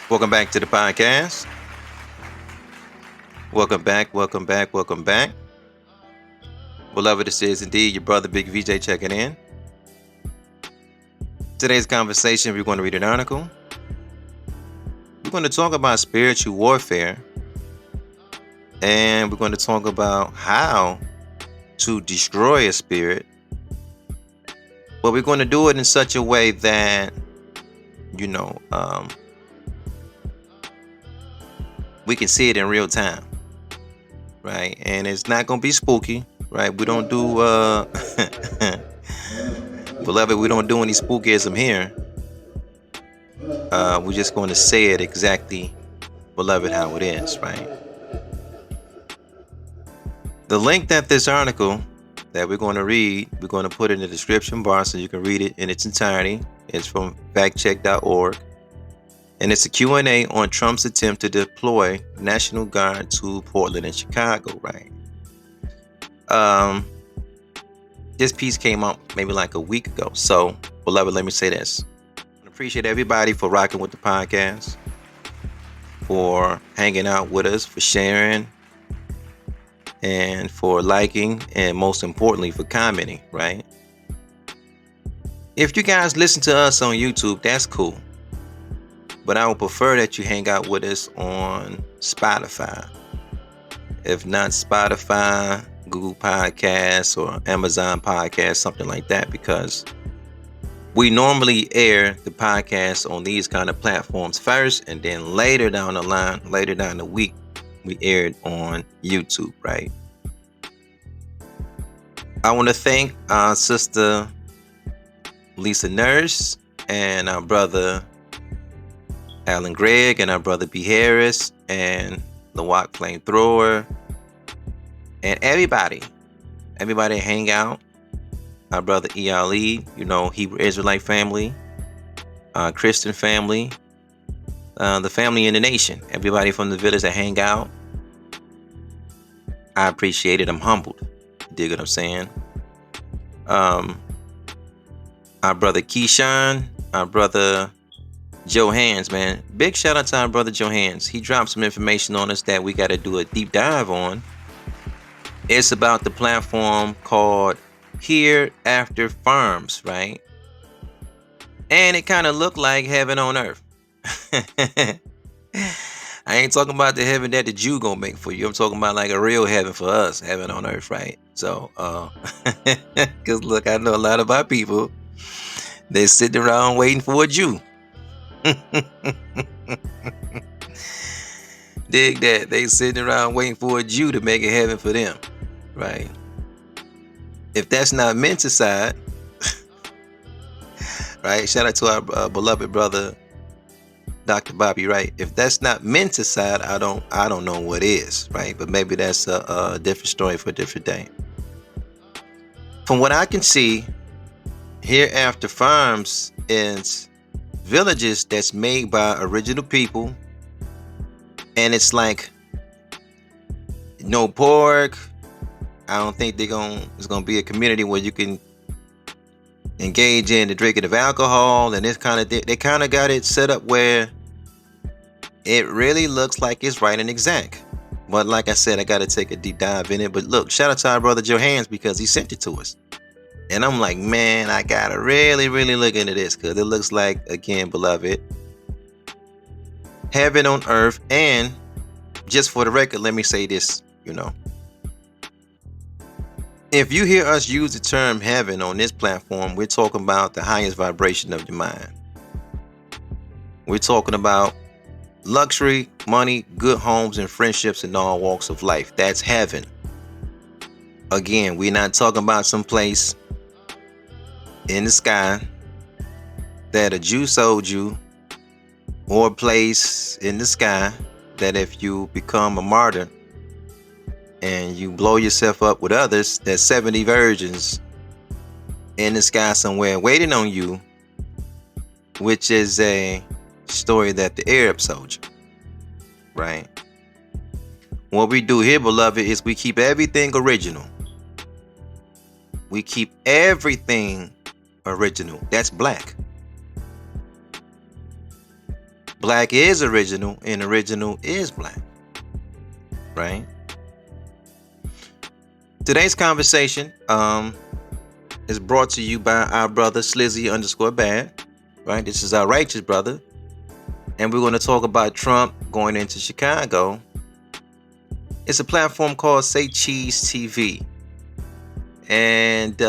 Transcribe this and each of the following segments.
Welcome back to the podcast. Welcome back, welcome back, welcome back. Beloved, this is indeed your brother Big VJ checking in. Today's conversation, we're going to read an article. We're going to talk about spiritual warfare. And we're going to talk about how to destroy a spirit. But we're going to do it in such a way that, we can see it in real time. Right? And it's not going to be spooky. Right? We don't do, beloved, we don't do any spookism here. We're just going to say it exactly, beloved, how it is, right? The link that this article that we're going to read, we're going to put in the description bar so you can read it in its entirety. It's from factcheck.org. And it's a Q&A on Trump's attempt to deploy National Guard to Portland and Chicago, right? This piece came out maybe like a week ago. So, beloved, let me say this. I appreciate everybody for rocking with the podcast, for hanging out with us, for sharing, and for liking, and most importantly, for commenting, right? If you guys listen to us on YouTube, that's cool. But I would prefer that you hang out with us on Spotify. If not Spotify, Google Podcasts or Amazon Podcasts, something like that, because we normally air the podcast on these kind of platforms first, and then later down the line, later down the week, we air it on YouTube, right? I want to thank our sister Lisa Nurse and our brother Alan Gregg and our brother B. Harris and the Watt Flamethrower and everybody hang out. Our brother E.Ali, Hebrew Israelite family, Christian family, the family in the nation, everybody from the village that hang out. I appreciate it. I'm humbled. Dig what I'm saying? Our brother Keyshawn, our brother Joe Hands, man. Big shout out to our brother Joe Hands. He dropped some information on us that we got to do a deep dive on. It's about the platform called Hereafter Farms, right? And it kind of looked like heaven on earth. I ain't talking about the heaven that the Jew gonna make for you. I'm talking about like a real heaven for us, heaven on earth, right? So, because look, I know a lot of our people, they're sitting around waiting for a Jew. Dig that. They sitting around waiting for a Jew to make it heaven for them, right? If that's not menticide, right? Shout out to our beloved brother Dr. Bobby, right? If that's not menticide, I don't know what is, right? But maybe that's a different story for a different day. From what I can see, Hereafter Farms is villages that's made by original people, and it's like no pork. I don't think it's gonna be a community where you can engage in the drinking of alcohol, and this kind of they kind of got it set up where it really looks like it's right and exact. But like I said, I got to take a deep dive in it. But look, shout out to our brother Joe Hands because he sent it to us. And I'm like, man, I got to really, really look into this because it looks like, again, beloved, heaven on earth. And just for the record, let me say this, if you hear us use the term heaven on this platform, we're talking about the highest vibration of your mind. We're talking about luxury, money, good homes, and friendships in all walks of life. That's heaven. Again, we're not talking about some place in the sky that a Jew sold you, or a place in the sky that if you become a martyr and you blow yourself up with others, there's 70 virgins in the sky somewhere waiting on you, which is a story that the Arab sold you, right? What we do here, beloved, is we keep everything original. We keep everything original. That's black. Black is original and original is black, right? Today's conversation is brought to you by our brother Slizzy_Bad, right? This is our righteous brother, and we're going to talk about Trump going into Chicago. It's a platform called Say Cheese TV, and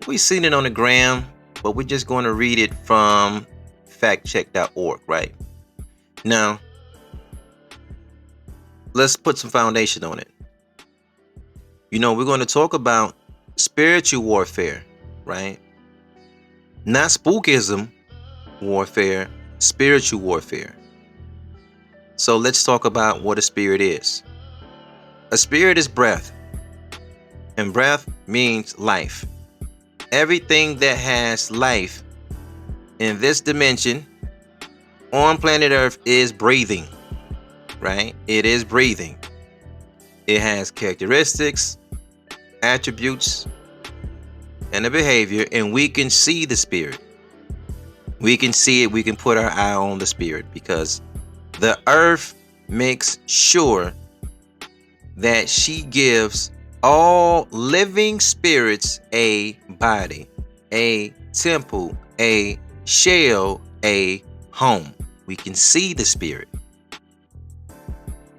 we've seen it on the gram, but we're just going to read it from factcheck.org, right? Now, let's put some foundation on it. We're going to talk about spiritual warfare, right? Not spookism warfare, spiritual warfare. So let's talk about what a spirit is. A spirit is breath, and breath means life. Everything that has life in this dimension on planet Earth is breathing, right? It is breathing. It has characteristics, attributes, and a behavior, and we can see the spirit. We can see it. We can put our eye on the spirit, because the earth makes sure that she gives all living spirits a body, a temple, a shell, a home. We can see the spirit.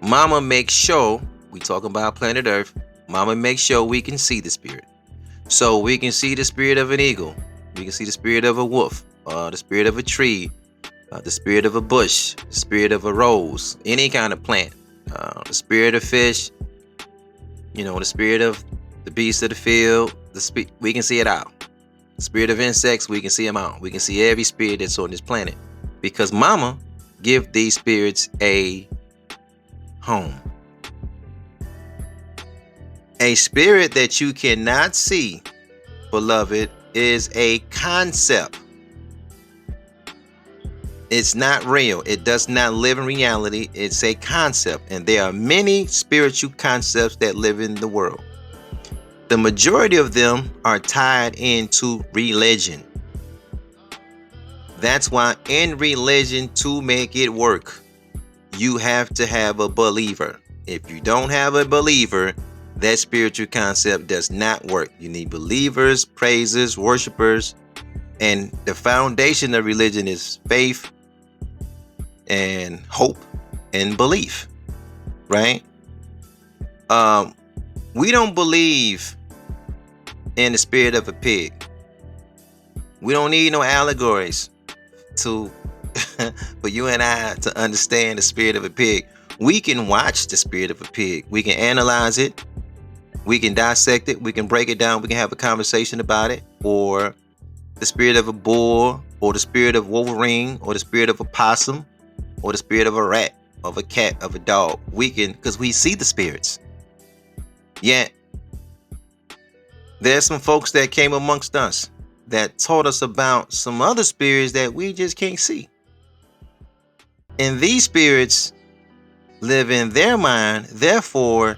Mama makes sure, we talk about planet Earth, Mama makes sure we can see the spirit. So we can see the spirit of an eagle. We can see the spirit of a wolf, the spirit of a tree, the spirit of a bush, the spirit of a rose, any kind of plant, the spirit of fish, the spirit of the beast of the field. We can see it out. The spirit of insects, we can see them out. We can see every spirit that's on this planet, because Mama give these spirits a home. A spirit that you cannot see, beloved, is a concept. It's not real. It does not live in reality. It's a concept. And there are many spiritual concepts that live in the world. The majority of them are tied into religion. That's why in religion, to make it work, you have to have a believer. If you don't have a believer, that spiritual concept does not work. You need believers, praisers, worshipers, and the foundation of religion is faith and hope and belief, right? We don't believe in the spirit of a pig. We don't need no allegories for you and I to understand the spirit of a pig. We can watch the spirit of a pig. We can analyze it. We can dissect it. We can break it down. We can have a conversation about it. Or the spirit of a bull, or the spirit of Wolverine, or the spirit of a possum, or the spirit of a rat, of a cat, of a dog. We can, because we see the spirits. Yet, there's some folks that came amongst us that taught us about some other spirits that we just can't see. And these spirits live in their mind, therefore,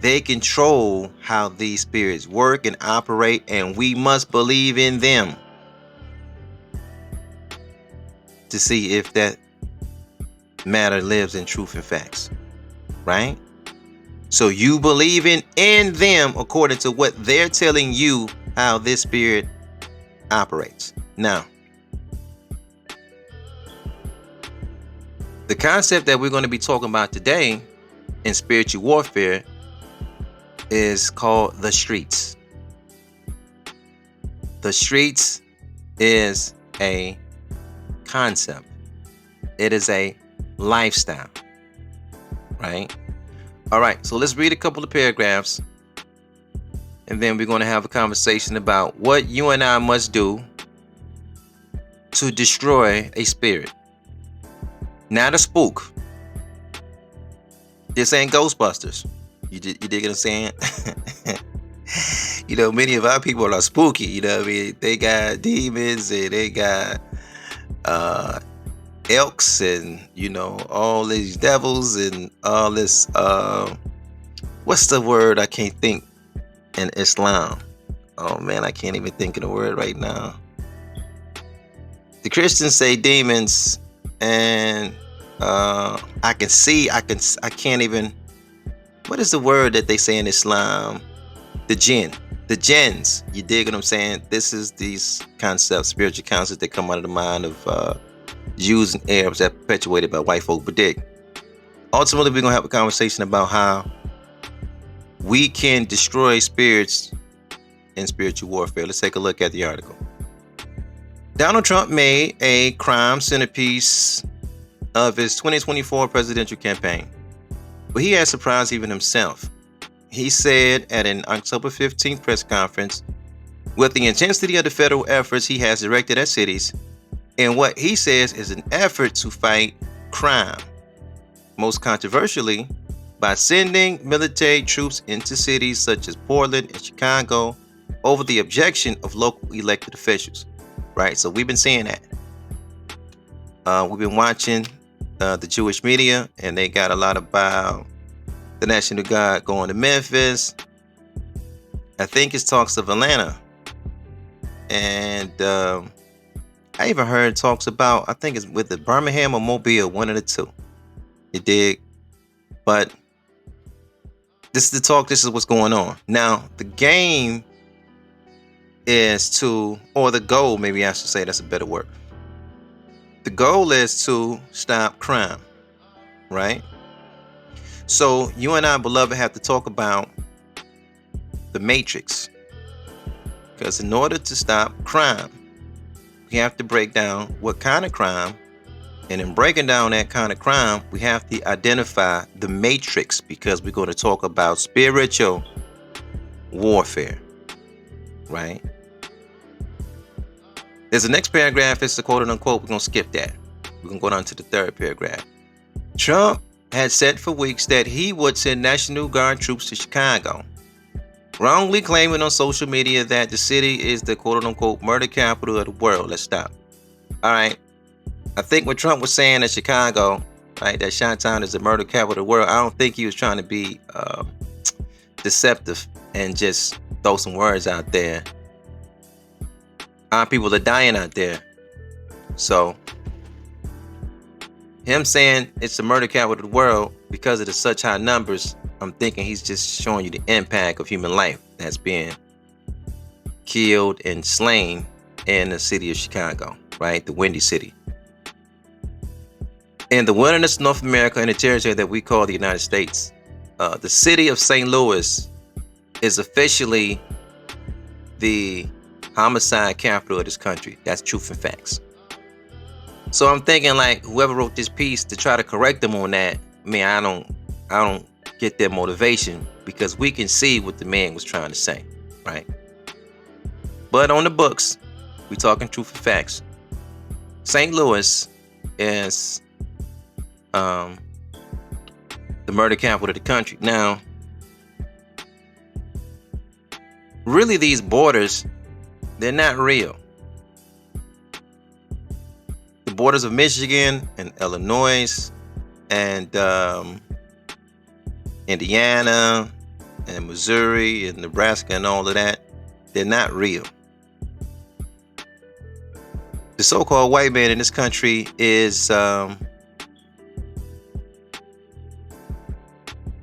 they control how these spirits work and operate, and we must believe in them to see if that matter lives in truth and facts, right? So you believe in them according to what they're telling you how this spirit operates. Now, the concept that we're going to be talking about today in spiritual warfare is called the streets. The streets is a concept. It is a lifestyle, right? All right, so let's read a couple of paragraphs, and then we're going to have a conversation about what you and I must do to destroy a spirit. Not a spook. This ain't Ghostbusters. You dig what I'm saying? Many of our people are spooky. I mean? They got demons, and they got elks, and all these devils, and all this. What's the word? I can't think. In Islam. Oh man, I can't even think of the word right now. The Christians say demons, and I can't even. What is the word that they say in Islam? The jinn. The jinns. You dig what I'm saying? This is these concepts, spiritual concepts that come out of the mind of Jews and Arabs that perpetuated by white folk. But dig. Ultimately, we're going to have a conversation about how we can destroy spirits in spiritual warfare. Let's take a look at the article. Donald Trump made a crime centerpiece of his 2024 presidential campaign, but he has surprised even himself. He said at an October 15th press conference, with the intensity of the federal efforts he has directed at cities, and what he says is an effort to fight crime, most controversially, by sending military troops into cities such as Portland and Chicago over the objection of local elected officials. Right, so we've been seeing that. We've been watching the Jewish media, and they got a lot about the National Guard going to Memphis. I think it's talks of Atlanta, and I even heard talks about, I think it's with the Birmingham or Mobile, one of the two. You dig? But this is the talk. This is what's going on now. The game is to, or the goal, maybe I should say, that's a better word. The goal is to stop crime, right? So you and I, beloved, have to talk about the matrix, because in order to stop crime, we have to break down what kind of crime, and in breaking down that kind of crime, we have to identify the matrix, because we're going to talk about spiritual warfare. Right? There's the next paragraph. It's a quote unquote. We're going to skip that. We're going to go down to the third paragraph. Trump had said for weeks that he would send National Guard troops to Chicago, wrongly claiming on social media that the city is the quote unquote murder capital of the world. Let's stop. All right. I think what Trump was saying that Chicago, right, that Chi-Town is the murder capital of the world, I don't think he was trying to be deceptive and just throw some words out there. Our people are dying out there. So him saying it's the murder capital of the world because of the such high numbers, I'm thinking he's just showing you the impact of human life that's being killed and slain in the city of Chicago, right? The Windy City. In the wilderness of North America, and the territory that we call the United States, the city of St. Louis is officially the homicide capital of this country. That's truth and facts. So I'm thinking, like, whoever wrote this piece to try to correct them on that, I mean, I don't get their motivation, because we can see what the man was trying to say, right? But on the books, we talking truth and facts. St. Louis is the murder capital of the country. Now, really, these borders, they're not real. The borders of Michigan and Illinois and Indiana and Missouri and Nebraska and all of that, they're not real. The so-called white man in this country is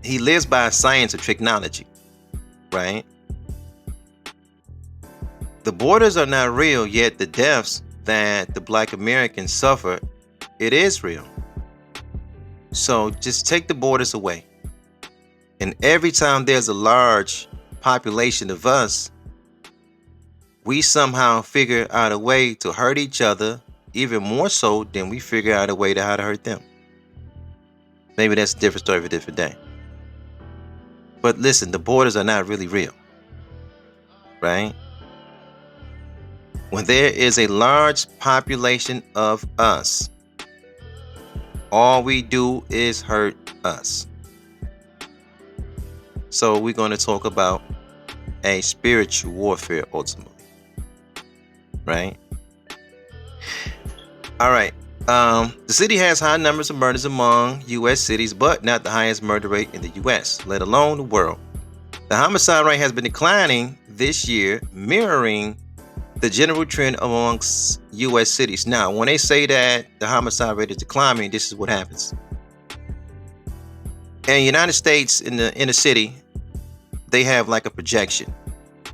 he lives by science or technology, right? The borders are not real, yet the deaths that the Black Americans suffer, it is real. So just take the borders away. And every time there's a large population of us, we somehow figure out a way to hurt each other, even more so than we figure out a way to how to hurt them. Maybe that's a different story for a different day. But listen, the borders are not really real, right? When there is a large population of us, all we do is hurt us. So we're going to talk about a spiritual warfare ultimately, right? All right. The city has high numbers of murders among U.S. cities, but not the highest murder rate in the U.S., let alone the world. The homicide rate has been declining this year, mirroring the general trend amongst U.S. cities. Now, when they say that the homicide rate is declining, this is what happens. In the United States, in the inner city, they have like a projection.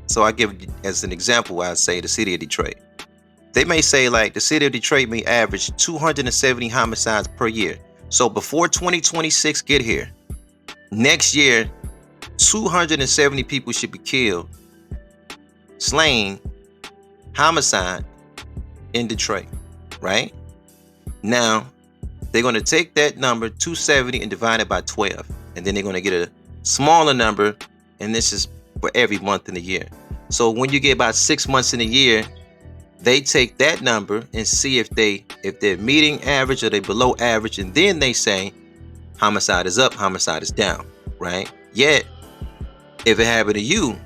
So I give as an example, I say the city of Detroit. They may say like the city of Detroit may average 270 homicides per year. So before 2026 get here, next year, 270 people should be killed, slain, homicide in Detroit, right? Now, they're going to take that number, 270, and divide it by 12. And then they're going to get a smaller number, and this is for every month in the year. So when you get about 6 months in a year, they take that number and see if they're meeting average or they below average, and then they say homicide is up, homicide is down, right? Yet, if it happened to you,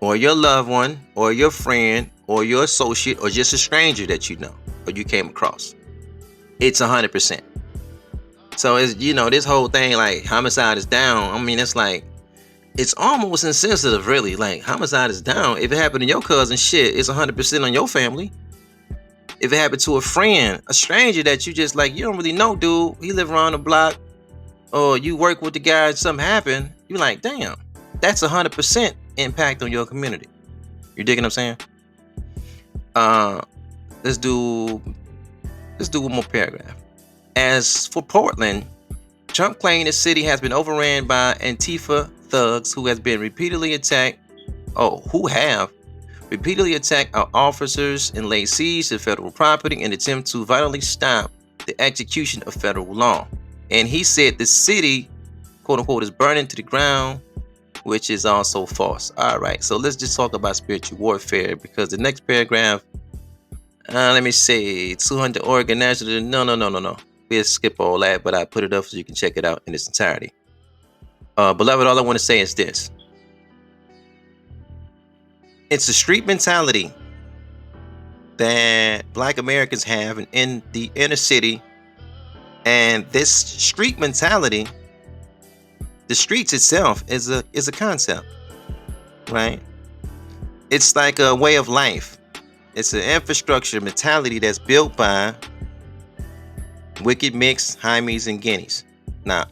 or your loved one, or your friend, or your associate, or just a stranger that you know, or you came across, it's 100%. So it's, this whole thing like homicide is down. I mean, it's like, it's almost insensitive, really. Like, homicide is down. If it happened to your cousin, shit, it's 100% on your family. If it happened to a friend, a stranger that you just like, you don't really know, dude, he live around the block, or you work with the guy, something happened, you're like, damn, that's 100% impact on your community. You digging what I'm saying? Let's do one more paragraph. As for Portland, Trump claimed the city has been overran by Antifa thugs who have repeatedly attacked our officers and laid siege to federal property in an attempt to violently stop the execution of federal law. And he said the city, quote unquote, is burning to the ground, which is also false. All right, so let's just talk about spiritual warfare, because the next paragraph, let me say 200 Oregon National. No. We'll skip all that, but I put it up so you can check it out in its entirety. Beloved, all I want to say is this. It's a street mentality that Black Americans have in the inner city. And this street mentality, the streets itself is a concept, right? It's like a way of life. It's an infrastructure mentality that's built by wicked mix, Hymies, and Guineas. Now,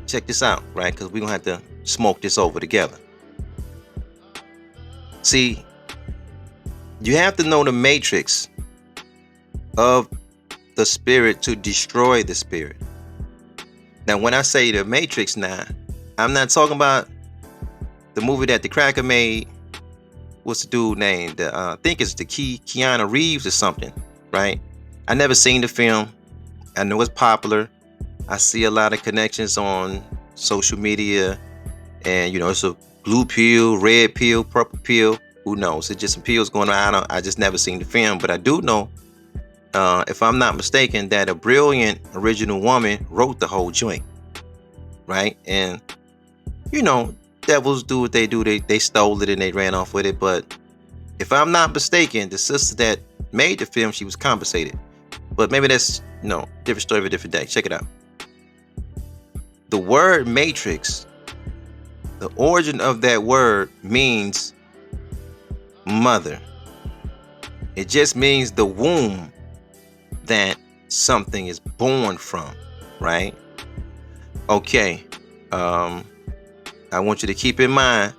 check this out, right? Because we're going to have to smoke this over together. See, you have to know the matrix of the spirit to destroy the spirit. Now, when I say the matrix now, I'm not talking about the movie that the Cracker made. What's the dude named? I think it's the Keanu Reeves or something, right? I never seen the film. I know it's popular. I see a lot of connections on social media, and it's a blue pill, red pill, purple pill. Who knows? It's just some pills going on. I just never seen the film, but I do know, if I'm not mistaken, that a brilliant original woman wrote the whole joint, right? And devils do what they do. They stole it and they ran off with it. But if I'm not mistaken, the sister that made the film, she was compensated. But maybe that's different story of a different day. Check it out. The word matrix, the origin of that word means mother. It just means the womb that something is born from, right? Okay. I want you to keep in mind,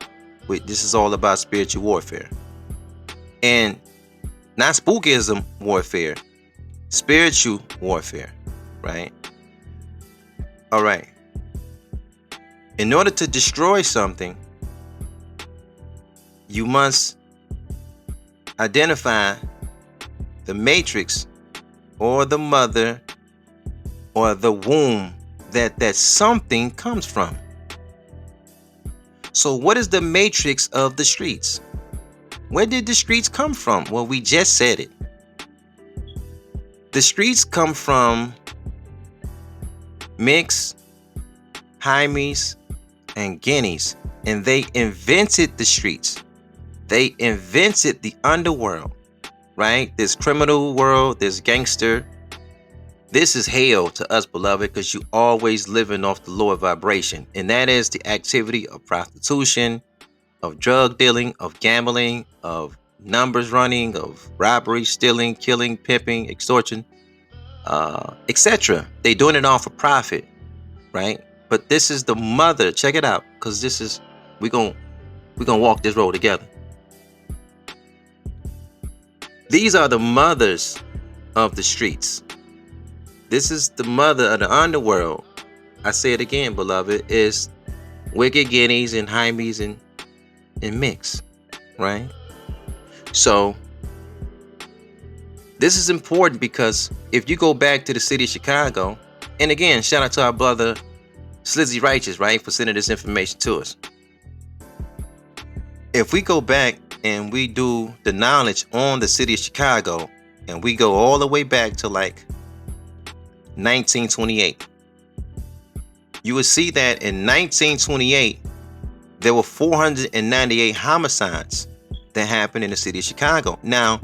this is all about spiritual warfare. And not spookism warfare, spiritual warfare, right? All right. In order to destroy something, you must identify the matrix or the mother or the womb that something comes from. So what is the matrix of the streets? Where did the streets come from? Well, we just said it. The streets come from Mix, Hymies, and Guineas, and they invented the streets. They invented the underworld, right? This criminal world, this gangster. This is hell to us, beloved, because you always living off the lower vibration, and that is the activity of prostitution, of drug dealing, of gambling, of numbers running, of robbery, stealing, killing, pimping, extortion, etc. They doing it all for profit, right? But this is the mother. Check it out, because this is we're gonna walk this road together. These are the mothers of the streets. This is the mother of the underworld. I say it again, beloved, is wicked guineas and hymies and mix, right? So this is important because if you go back to the city of Chicago, and again, shout out to our brother Slizzy Righteous, right, for sending this information to us. If we go back and we do the knowledge on the city of Chicago, and we go all the way back to like 1928, you will see that in 1928, there were 498 homicides that happened in the city of Chicago. Now,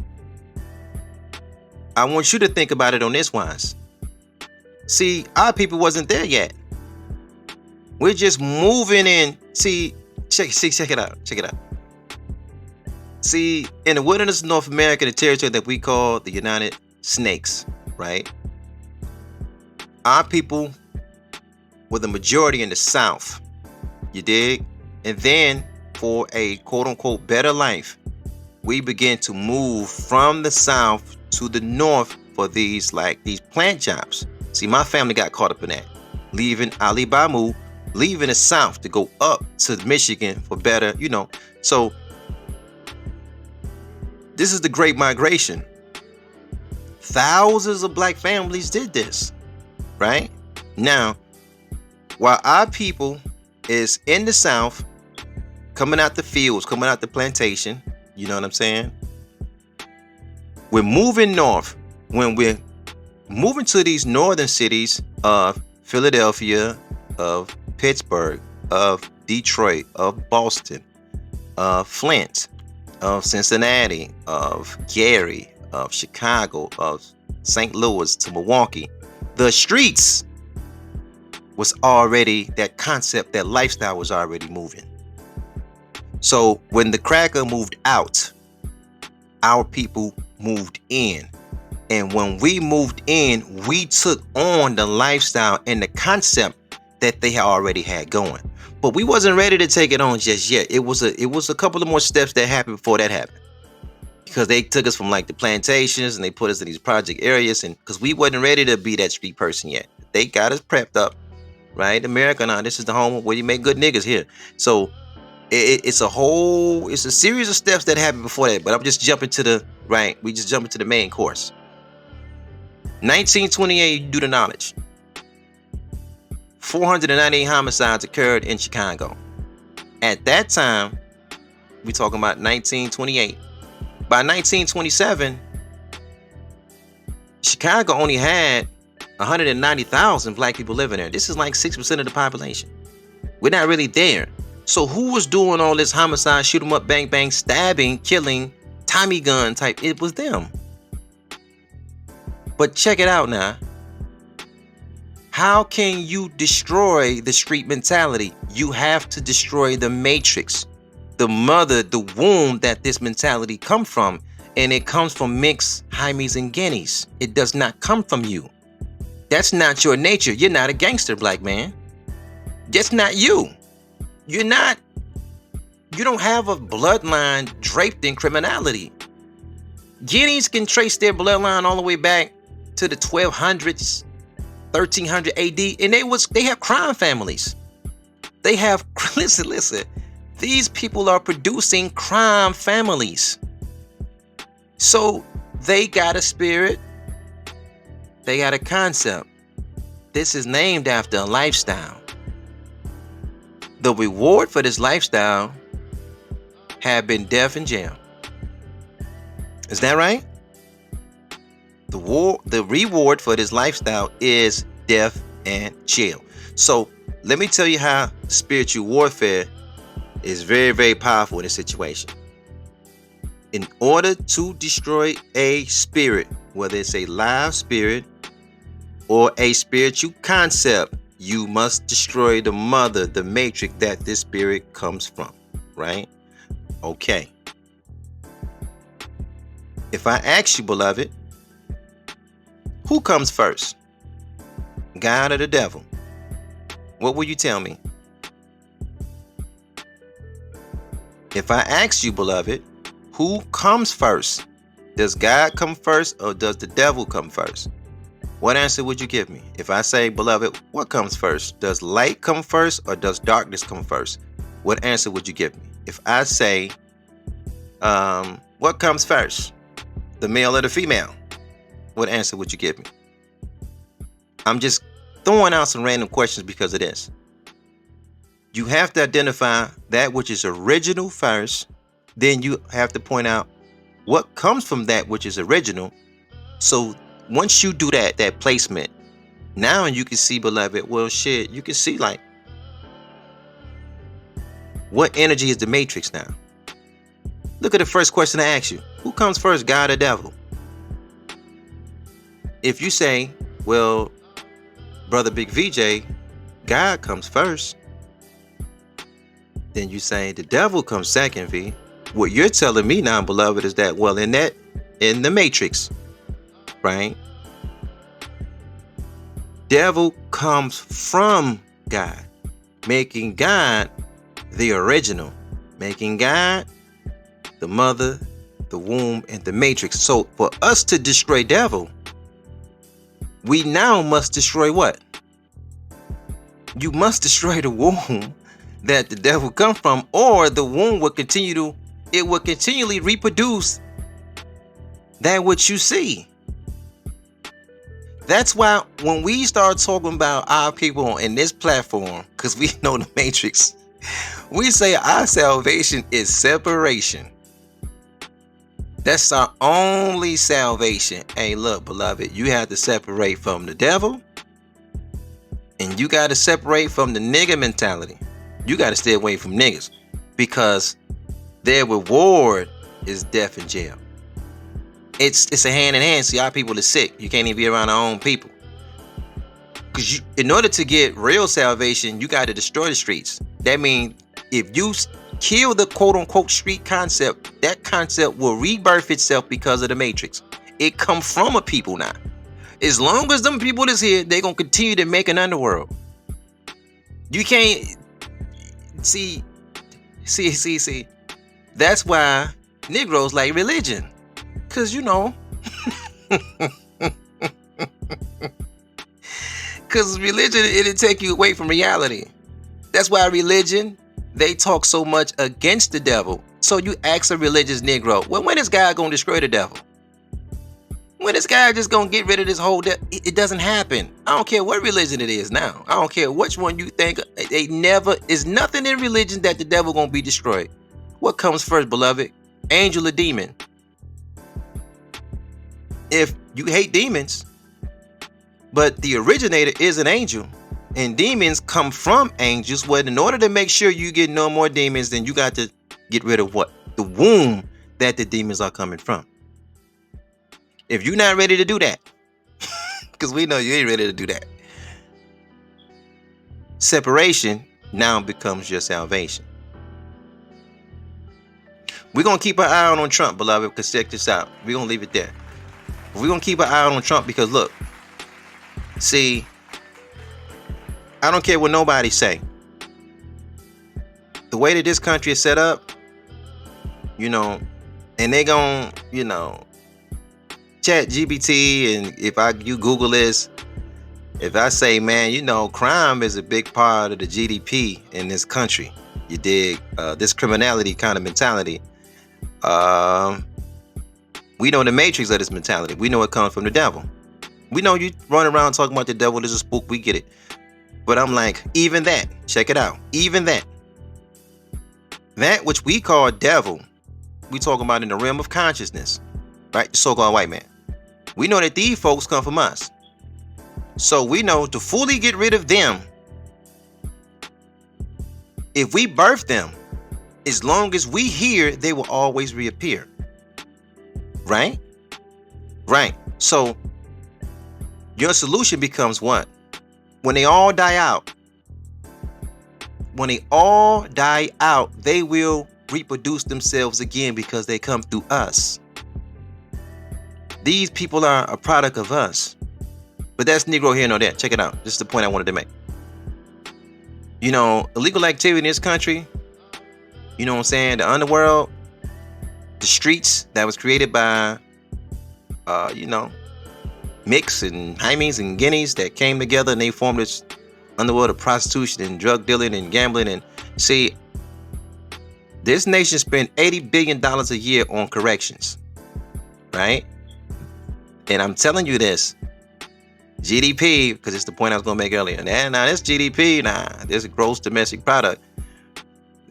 I want you to think about it on this wise. See, our people wasn't there yet. We're just moving in. Check it out. Check it out. See, in the wilderness of North America, the territory that we call the United Snakes, right? Our people were the majority in the South. You dig? And then for a quote unquote better life, we began to move from the South to the North for these plant jobs. See, my family got caught up in that, leaving Alibama, leaving the South to go up to Michigan for better, So this is the Great Migration. Thousands of black families did this, right? Now, while our people is in the South, coming out the fields, coming out the plantation, you know what I'm saying? We're moving north. When we're moving to these northern cities of Philadelphia, of Pittsburgh, of Detroit, of Boston, of Flint, of Cincinnati, of Gary, of Chicago, of St. Louis to Milwaukee, the streets was already, that concept, that lifestyle was already moving. So when the cracker moved out, our people moved in. And when we moved in, we took on the lifestyle and the concept that they already had going. But we wasn't ready to take it on just yet. It was a couple of more steps that happened before that happened. Because they took us from like the plantations and they put us in these project areas, and because we wasn't ready to be that street person yet. They got us prepped up, right? America, now this is the home where you make good niggas here. So it's a series of steps that happened before that. But I'm just jumping to the main course. 1928, you do the knowledge. 498 homicides occurred in Chicago. At that time, we talking about 1928. By 1927, Chicago only had 190,000 black people living there. This is like 6% of the population. We're not really there. So who was doing all this homicide, shoot 'em up, bang, bang, stabbing, killing, Tommy gun type? It was them. But check it out now. How can you destroy the street mentality? You have to destroy the matrix, the mother, the womb that this mentality come from. And it comes from mixed hymies and guineas. It does not come from you. That's not your nature. You're not a gangster, black man. That's not you. You don't have a bloodline draped in criminality. Guineas can trace their bloodline all the way back to the 1200s, 1300 AD, and they have crime families. They have, listen, these people are producing crime families. So they got a spirit, they got a concept. This is named after a lifestyle. The reward for this lifestyle have been death and jail. Is that right? The reward for this lifestyle is death and jail. So let me tell you how spiritual warfare is very, very powerful in this situation. In order to destroy a spirit, whether it's a live spirit or a spiritual concept, you must destroy the mother, the matrix that this spirit comes from, right? Okay. If I ask you, beloved, who comes first? God or the devil? What will you tell me? If I ask you, beloved, who comes first? Does God come first or does the devil come first? What answer would you give me? If I say, beloved, what comes first? Does light come first or does darkness come first? What answer would you give me? If I say, what comes first? The male or the female? What answer would you give me? I'm just throwing out some random questions because of this. You have to identify that which is original first. Then you have to point out what comes from that which is original. So once you do that placement, now you can see, beloved, well, shit, you can see like what energy is the matrix now. Look at the first question I asked you. Who comes first, God or devil? If you say, well, brother Big VJ, God comes first, then you say the devil comes second, V. What you're telling me now, beloved, is that, well, in the matrix, right? Devil comes from God, making God the original, making God the mother, the womb, and the matrix. So for us to destroy devil, we now must destroy what? You must destroy the womb that the devil come from, or the womb will continually reproduce that which you see. That's why when we start talking about our people in this platform, because we know the matrix, we say our salvation is separation. That's our only salvation. Hey, look, beloved, you have to separate from the devil, and you got to separate from the nigga mentality. You got to stay away from niggas because their reward is death in jail. It's a hand in hand. See, our people are sick. You can't even be around our own people. Because in order to get real salvation, you got to destroy the streets. That means if you kill the quote-unquote street concept, that concept will rebirth itself because of the matrix. It come from a people now. As long as them people is here, they're going to continue to make an underworld. You can't... See. That's why Negroes like religion. Because, because religion, it'll take you away from reality. That's why religion, they talk so much against the devil. So you ask a religious Negro, well, when is God going to destroy the devil? When is God just going to get rid of this whole devil? It doesn't happen. I don't care what religion it is now. I don't care which one you think. There's nothing in religion that the devil going to be destroyed. What comes first, beloved? Angel or demon? If you hate demons, but the originator is an angel, and demons come from angels, well, in order to make sure you get no more demons, then you got to get rid of what? The womb that the demons are coming from. If you're not ready to do that, because we know you ain't ready to do that, separation now becomes your salvation. We're going to keep our eye on Trump, beloved, because check this out. We're going to leave it there. We're going to keep our eye on Trump because, look, see, I don't care what nobody say. The way that this country is set up, and they gon', chat GBT, and you Google this, if I say, man, crime is a big part of the GDP in this country. You dig? This criminality kind of mentality. We know the matrix of this mentality. We know it comes from the devil. We know you run around talking about the devil is a spook. We get it. But I'm like, even that, check it out. Even that which we call devil, we talking about in the realm of consciousness, right? The so-called white man. We know that these folks come from us. So we know to fully get rid of them, if we birth them, as long as we here, they will always reappear. Right? Right. So your solution becomes what? When they all die out, they will reproduce themselves again because they come through us. These people are a product of us. But that's Negro here, no there. Check it out. This is the point I wanted to make. You know, illegal activity in this country, you know what I'm saying? The underworld, the streets that was created by, Mix and Hymies and Guineas that came together and they formed this underworld of prostitution and drug dealing and gambling. And see, this nation spent $80 billion a year on corrections, right? And I'm telling you this, GDP, because it's the point I was going to make earlier. Now this GDP, this gross domestic product.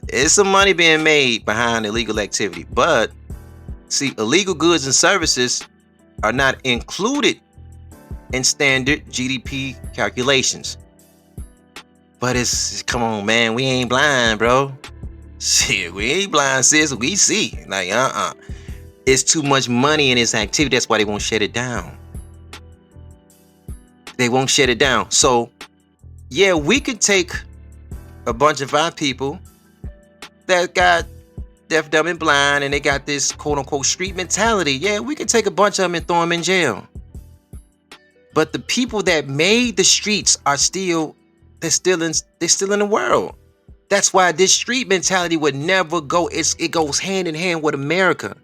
There's some money being made behind illegal activity. But, see, illegal goods and services are not included in standard GDP calculations. But come on, man, we ain't blind, bro. Shit, we ain't blind, sis. We see. Like, It's too much money in this activity. That's why they won't shut it down. They won't shut it down. So, yeah, we could take a bunch of our people that got deaf, dumb, and blind, and they got this quote-unquote street mentality. Yeah, we could take a bunch of them and throw them in jail. But the people that made the streets are they're still in the world. That's why this street mentality would never go. It goes hand in hand with America.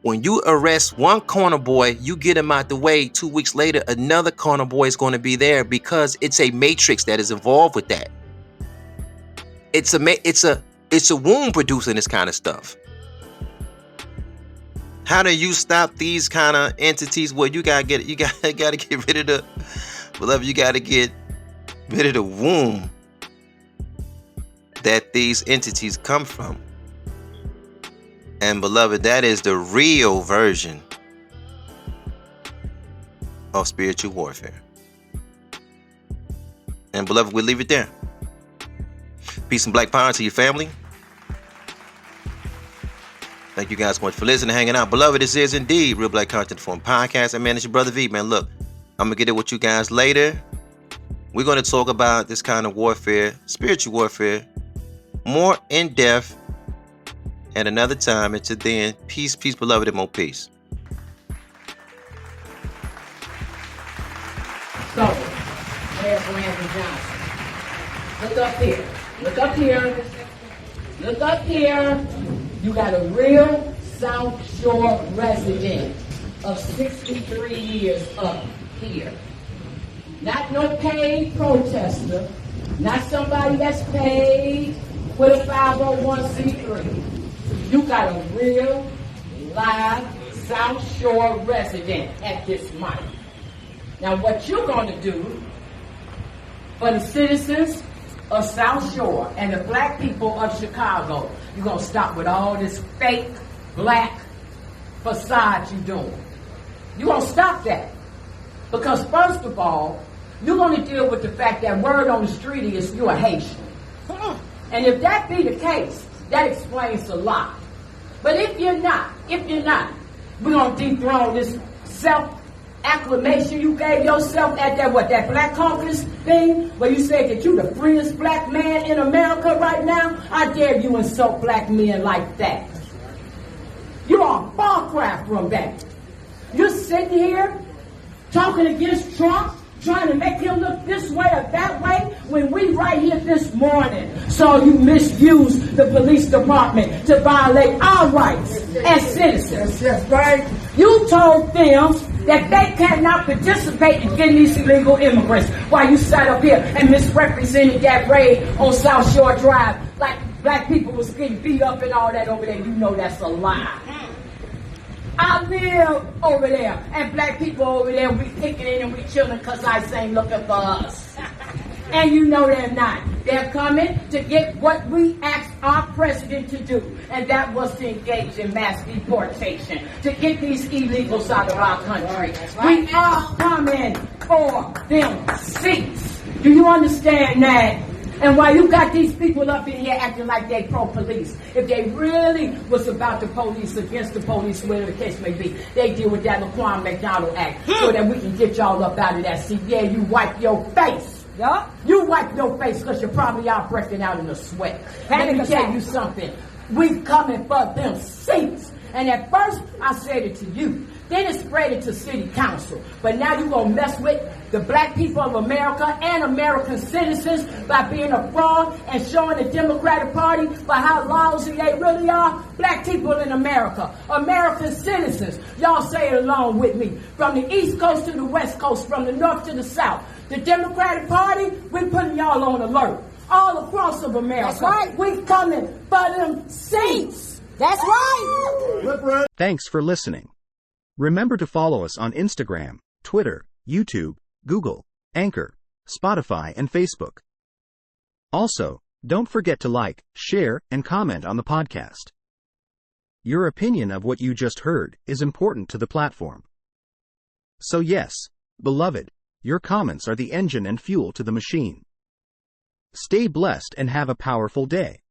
When you arrest one corner boy, you get him out the way. 2 weeks later, another corner boy is going to be there because it's a matrix that is involved with that. It's a womb producing this kind of stuff. How do you stop these kind of entities? Well, you gotta get rid of the beloved. You gotta get rid of the womb that these entities come from. And beloved, that is the real version of spiritual warfare. And beloved, we'll leave it there. Peace and black power to your family. Thank you guys so much for listening and hanging out. Beloved, this is indeed Real Black Content Forum Podcast. And man, it's your brother V. Man, look, I'm going to get it with you guys later. We're going to talk about this kind of warfare, spiritual warfare, more in depth at another time. Until then, peace, beloved, and more peace. So, there's Landon Johnson. Look up here. Look up here. Look up here. You got a real South Shore resident of 63 years up here. Not no paid protester. Not somebody that's paid with a 501c3. You got a real, live South Shore resident at this mic. Now what you're going to do for the citizens of South Shore and the black people of Chicago, you're going to stop with all this fake black facade you're doing. You're going to stop that. Because first of all, you're going to deal with the fact that word on the street is you're a Haitian. And if that be the case, that explains a lot. But if you're not, we're going to dethrone this self-acclamation you gave yourself at that Black Caucus thing, where you said that you're the freest black man in America right now. I dare you insult black men like that. You are far cry from that. You're sitting here talking against Trump, trying to make him look this way or that way, when we right here this morning saw you misuse the police department to violate our rights as citizens. Yes, right. You told them that they cannot participate in getting these illegal immigrants while you sat up here and misrepresented that raid on South Shore Drive like black people was getting beat up and all that over there. You know that's a lie. I live over there, and black people over there, we kicking in and we chilling because ICE ain't looking for us. And you know they're not. They're coming to get what we asked our president to do, and that was to engage in mass deportation, to get these illegals out of our country. We are coming for them seats. Do you understand that? And while you got these people up in here acting like they pro-police, if they really was about the police, against the police, whatever the case may be, they deal with that Laquan McDonald Act so that we can get y'all up out of that seat. Yeah, you wipe your face. Yeah? You wipe your face because you're probably out breaking out in a sweat. Let me tell you something. We coming for them seats. And at first, I said it to you. Then it spread it to city council. But now you're going to mess with the black people of America and American citizens by being a fraud and showing the Democratic Party by how lousy they really are. Black people in America, American citizens, y'all say it along with me. From the East Coast to the West Coast, from the North to the South. The Democratic Party, we're putting y'all on alert. All across of America. That's right. We coming for them seats. That's right. Thanks for listening. Remember to follow us on Instagram, Twitter, YouTube, Google, Anchor, Spotify, and Facebook. Also, don't forget to like, share, and comment on the podcast. Your opinion of what you just heard is important to the platform. So yes, beloved, your comments are the engine and fuel to the machine. Stay blessed and have a powerful day.